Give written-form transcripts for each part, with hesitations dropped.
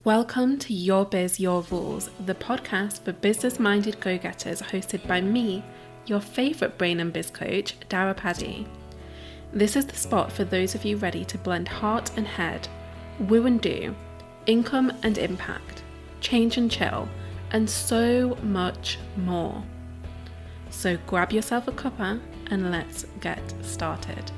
Welcome to Your Biz, Your Rules, the podcast for business-minded go-getters hosted by me, your favourite brain and biz coach, Daire Paddy. This is the spot for those of you ready to blend heart and head, woo and do, income and impact, change and chill, and so much more. So grab yourself a cuppa and let's get started.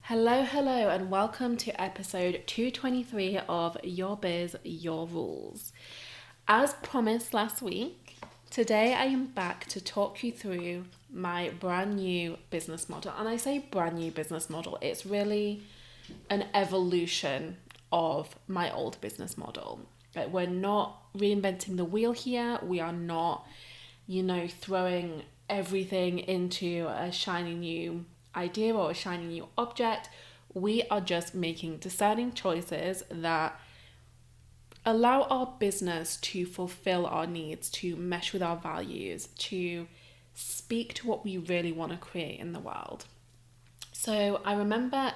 Hello, and welcome to episode 223 of Your Biz, Your Rules. As promised last week, today I am back to talk you through my brand new business model. And I say brand new business model, it's really an evolution of my old business model. We're not reinventing the wheel here. We are not, throwing everything into a shiny new idea or a shiny new object. We are just making discerning choices that allow our business to fulfill our needs, to mesh with our values, to speak to what we really want to create in the world. So I remember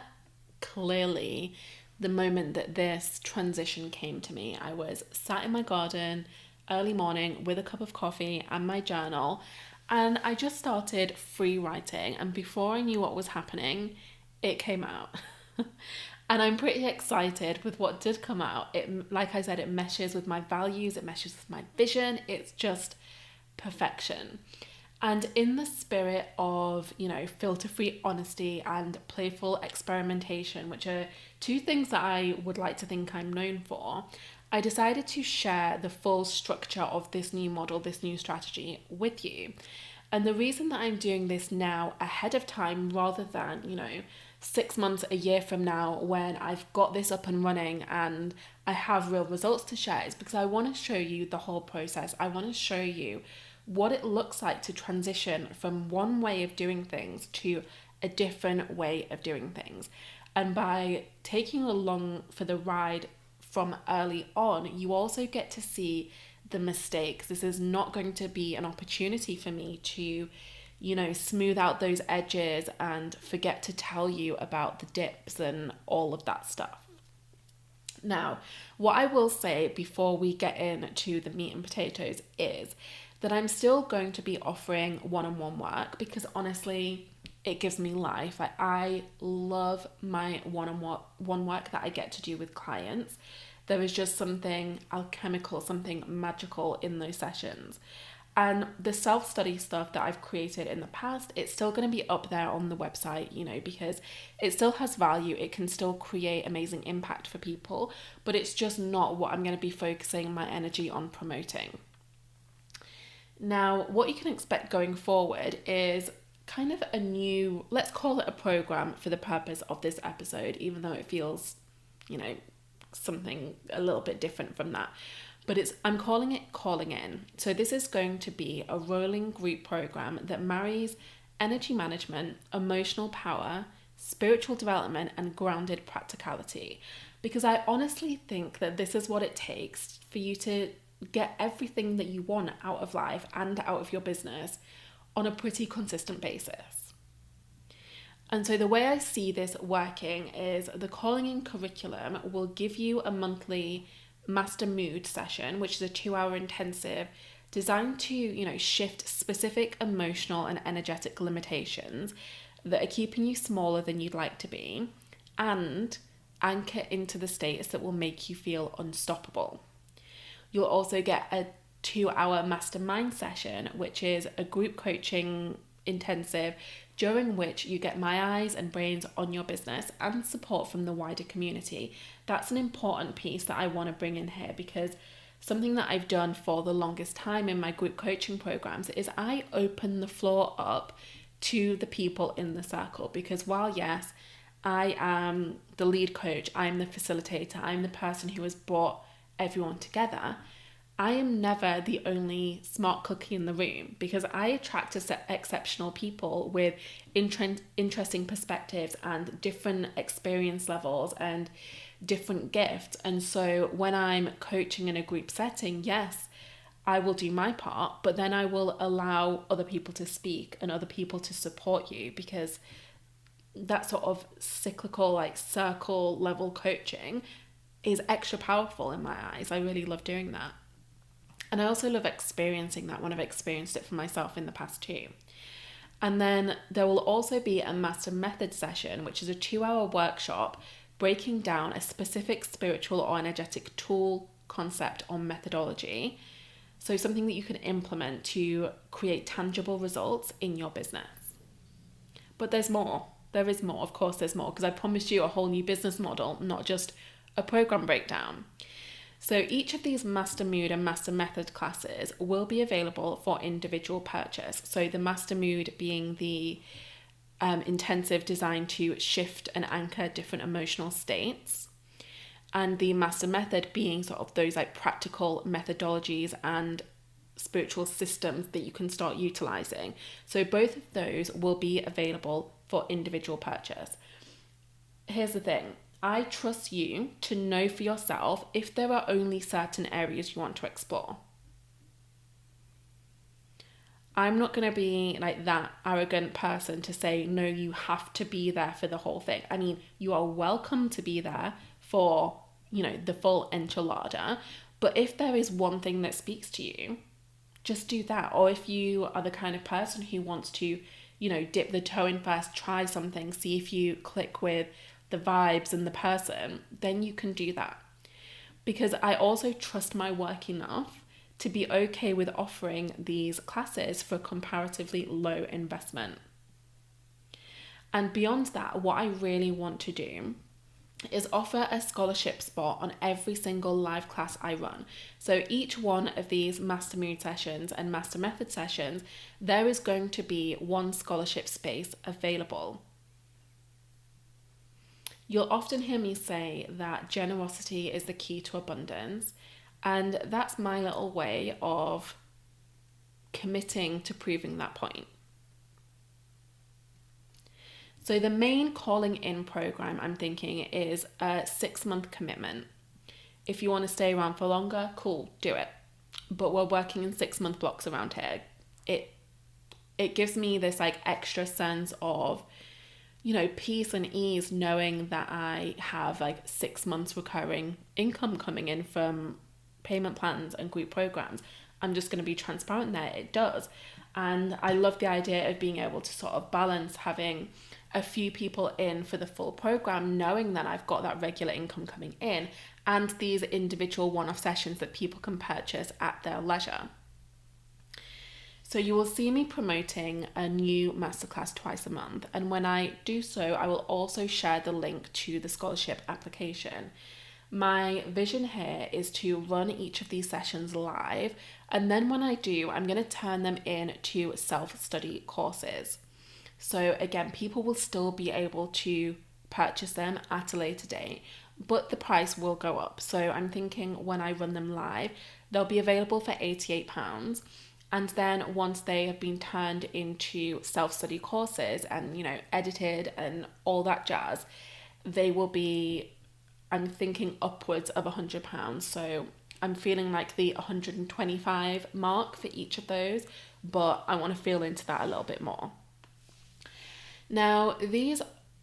clearly the moment that this transition came to me. I was sat in my garden early morning with a cup of coffee and my journal, and I just started free writing, and before I knew what was happening, it came out. And I'm pretty excited with what did come out. It, like I said, it meshes with my values, it meshes with my vision. It's just perfection. And in the spirit of, filter-free honesty and playful experimentation, which are two things that I would like to think I'm known for, I decided to share the full structure of this new model, this new strategy with you. And the reason that I'm doing this now ahead of time rather than, 6 months, a year from now when I've got this up and running and I have real results to share is because I want to show you the whole process. I want to show you what it looks like to transition from one way of doing things to a different way of doing things. And by taking along for the ride from early on, you also get to see the mistakes. This is not going to be an opportunity for me to, smooth out those edges and forget to tell you about the dips and all of that stuff. Now, what I will say before we get into the meat and potatoes is that I'm still going to be offering one-on-one work because honestly, it gives me life. I love my one-on-one work that I get to do with clients. There is just something alchemical, something magical in those sessions. And the self-study stuff that I've created in the past, it's still going to be up there on the website, because it still has value. It can still create amazing impact for people, but it's just not what I'm going to be focusing my energy on promoting. Now, what you can expect going forward is kind of a new, let's call it a program for the purpose of this episode, even though it feels, something a little bit different from that. But I'm calling it Calling In. So this is going to be a rolling group program that marries energy management, emotional power, spiritual development, and grounded practicality. Because I honestly think that this is what it takes for you to get everything that you want out of life and out of your business on a pretty consistent basis. And so the way I see this working is the Calling In curriculum will give you a monthly master mood session, which is a 2-hour intensive designed to, shift specific emotional and energetic limitations that are keeping you smaller than you'd like to be and anchor into the states that will make you feel unstoppable. You'll also get a 2-hour mastermind session, which is a group coaching intensive during which you get my eyes and brains on your business and support from the wider community. That's an important piece that I want to bring in here because something that I've done for the longest time in my group coaching programs is I open the floor up to the people in the circle because while yes, I am the lead coach, I'm the facilitator, I'm the person who has brought everyone together, I am never the only smart cookie in the room because I attract exceptional people with interesting perspectives and different experience levels and different gifts. And so when I'm coaching in a group setting, yes, I will do my part, but then I will allow other people to speak and other people to support you because that sort of cyclical, like circle level coaching is extra powerful in my eyes. I really love doing that. And I also love experiencing that when I've experienced it for myself in the past too. And then there will also be a master method session, which is a 2-hour workshop breaking down a specific spiritual or energetic tool, concept, or methodology. So something that you can implement to create tangible results in your business. But there's more. There is more. Of course, there's more, because I promised you a whole new business model, not just a program breakdown. So each of these Master Mood and Master Method classes will be available for individual purchase. So the Master Mood being the intensive designed to shift and anchor different emotional states, and the Master Method being sort of those like practical methodologies and spiritual systems that you can start utilizing. So both of those will be available for individual purchase. Here's the thing. I trust you to know for yourself if there are only certain areas you want to explore. I'm not going to be like that arrogant person to say, no, you have to be there for the whole thing. I mean, you are welcome to be there for, the full enchilada. But if there is one thing that speaks to you, just do that. Or if you are the kind of person who wants to, dip the toe in first, try something, see if you click with the vibes and the person, then you can do that. Because I also trust my work enough to be okay with offering these classes for comparatively low investment. And beyond that, what I really want to do is offer a scholarship spot on every single live class I run. So each one of these Master Mood sessions and Master Method sessions, there is going to be one scholarship space available. You'll often hear me say that generosity is the key to abundance, and that's my little way of committing to proving that point. So the main calling in program I'm thinking is a 6-month commitment. If you want to stay around for longer, cool, do it. But we're working in 6-month blocks around here. It gives me this like extra sense of, peace and ease knowing that I have like 6 months recurring income coming in from payment plans and group programs. I'm just going to be transparent there. It does. And I love the idea of being able to sort of balance having a few people in for the full program, knowing that I've got that regular income coming in, and these individual one-off sessions that people can purchase at their leisure. So you will see me promoting a new masterclass twice a month. And when I do so, I will also share the link to the scholarship application. My vision here is to run each of these sessions live. And then when I do, I'm going to turn them into self-study courses. So again, people will still be able to purchase them at a later date, but the price will go up. So I'm thinking when I run them live, they'll be available for £88. And then once they have been turned into self-study courses and, edited and all that jazz, they will be, I'm thinking upwards of £100. So I'm feeling like the 125 mark for each of those, but I want to feel into that a little bit more. Now, these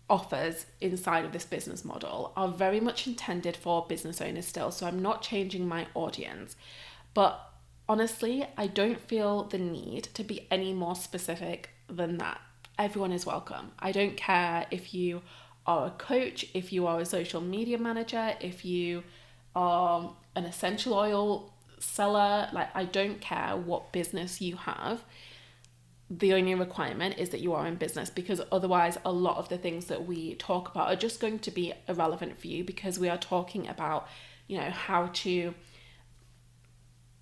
offers inside of this business model are very much intended for business owners still, so I'm not changing my audience. But honestly, I don't feel the need to be any more specific than that. Everyone is welcome. I don't care if you are a coach, if you are a social media manager, if you are an essential oil seller, I don't care what business you have. The only requirement is that you are in business, because otherwise a lot of the things that we talk about are just going to be irrelevant for you, because we are talking about, how to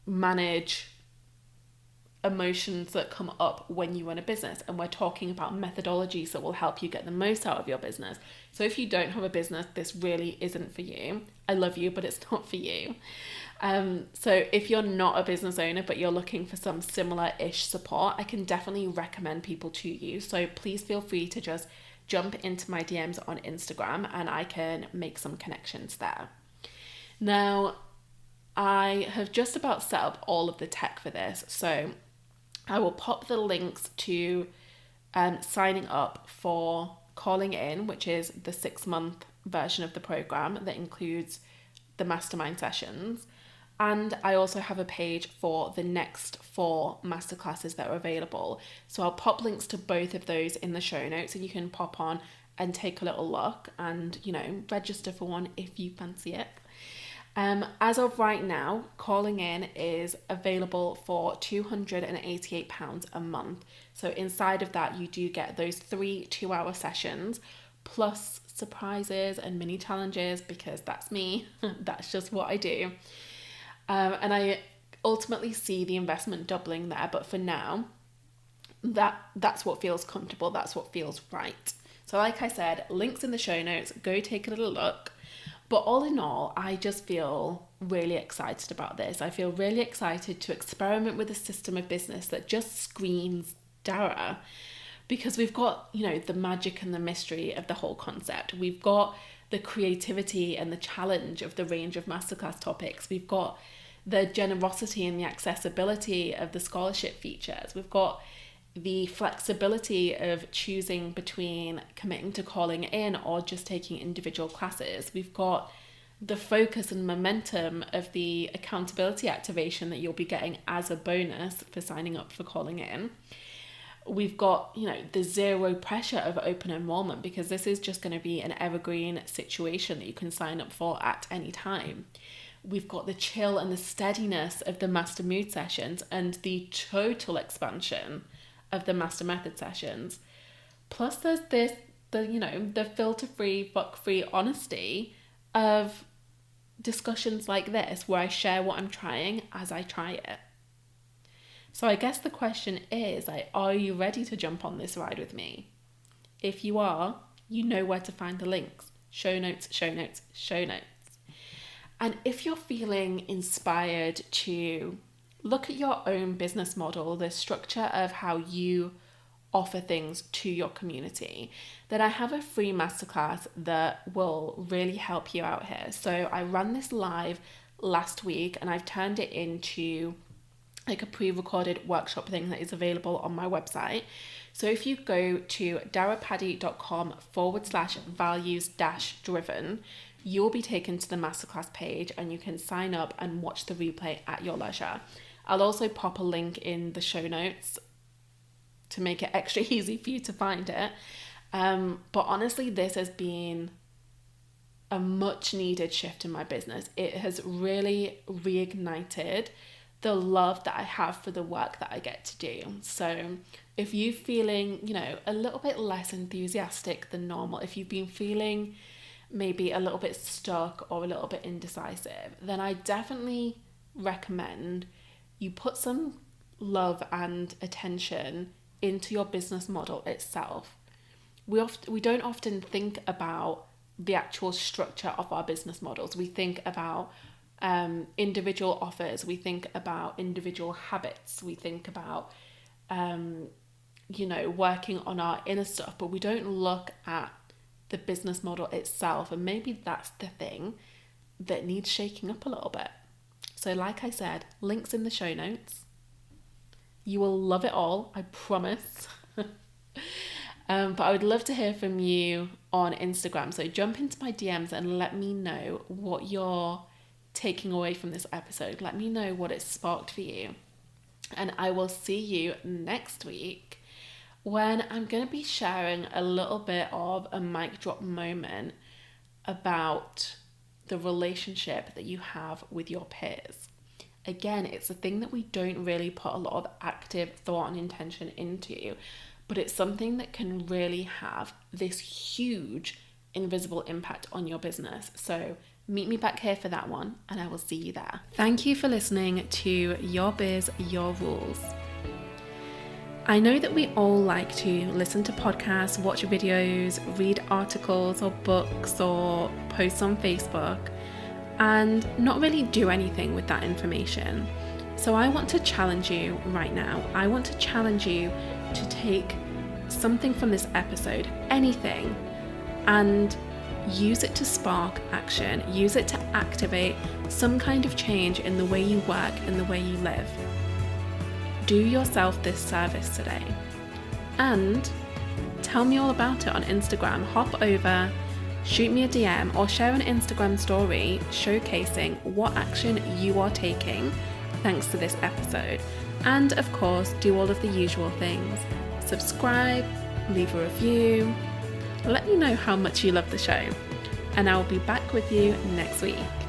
manage emotions that come up when you run a business, and we're talking about methodologies that will help you get the most out of your business. So if you don't have a business, this really isn't for you. I love you, but it's not for you. So if you're not a business owner but you're looking for some similar-ish support, I can definitely recommend people to you. So please feel free to just jump into my DMs on Instagram and I can make some connections there. Now, I have just about set up all of the tech for this, so I will pop the links to signing up for Calling In, which is the 6-month version of the program that includes the mastermind sessions. And I also have a page for the next 4 masterclasses that are available. So I'll pop links to both of those in the show notes, and you can pop on and take a little look and, register for one if you fancy it. As of right now, Calling In is available for £288 a month. So inside of that, you do get those 3 2-hour sessions, plus surprises and mini challenges, because that's me. That's just what I do. And I ultimately see the investment doubling there, but for now, that's what feels comfortable, that's what feels right. So like I said, links in the show notes, go take a little look. But all in all, I just feel really excited about this. I feel really excited to experiment with a system of business that just screams Daire, because we've got, the magic and the mystery of the whole concept. We've got the creativity and the challenge of the range of masterclass topics. We've got the generosity and the accessibility of the scholarship features. We've got the flexibility of choosing between committing to Calling In or just taking individual classes. We've got the focus and momentum of the accountability activation that you'll be getting as a bonus for signing up for Calling In. We've got, the zero pressure of open enrollment, because this is just going to be an evergreen situation that you can sign up for at any time. We've got the chill and the steadiness of the master mood sessions and the total expansion of the master method sessions. Plus there's the filter-free, fuck-free honesty of discussions like this, where I share what I'm trying as I try it. So I guess the question is, are you ready to jump on this ride with me? If you are, you know where to find the links. Show notes, show notes, show notes. And if you're feeling inspired to look at your own business model, the structure of how you offer things to your community, then I have a free masterclass that will really help you out here. So I ran this live last week, and I've turned it into like a pre-recorded workshop thing that is available on my website. So if you go to dairepaddy.com/values-driven, you'll be taken to the masterclass page, and you can sign up and watch the replay at your leisure. I'll also pop a link in the show notes to make it extra easy for you to find it. But honestly, this has been a much needed shift in my business. It has really reignited the love that I have for the work that I get to do. So if you're feeling, a little bit less enthusiastic than normal, if you've been feeling maybe a little bit stuck or a little bit indecisive, then I definitely recommend you put some love and attention into your business model itself. We don't often think about the actual structure of our business models. We think about individual offers, we think about individual habits, we think about working on our inner stuff, but we don't look at the business model itself. And maybe that's the thing that needs shaking up a little bit. So like I said, links in the show notes. You will love it all, I promise. But I would love to hear from you on Instagram. So jump into my DMs and let me know what you're taking away from this episode. Let me know what it sparked for you. And I will see you next week, when I'm going to be sharing a little bit of a mic drop moment about the relationship that you have with your peers. Again, it's a thing that we don't really put a lot of active thought and intention into, but it's something that can really have this huge invisible impact on your business. So meet me back here for that one, and I will see you there. Thank you for listening to Your Biz, Your Rules. I know that we all like to listen to podcasts, watch videos, read articles or books or posts on Facebook, and not really do anything with that information. So I want to challenge you right now. I want to challenge you to take something from this episode, anything, and use it to spark action. Use it to activate some kind of change in the way you work and the way you live. Do yourself this service today, and tell me all about it on Instagram. Hop over, shoot me a DM, or share an Instagram story showcasing what action you are taking thanks to this episode. And of course, do all of the usual things. Subscribe, leave a review, let me know how much you love the show, and I will be back with you next week.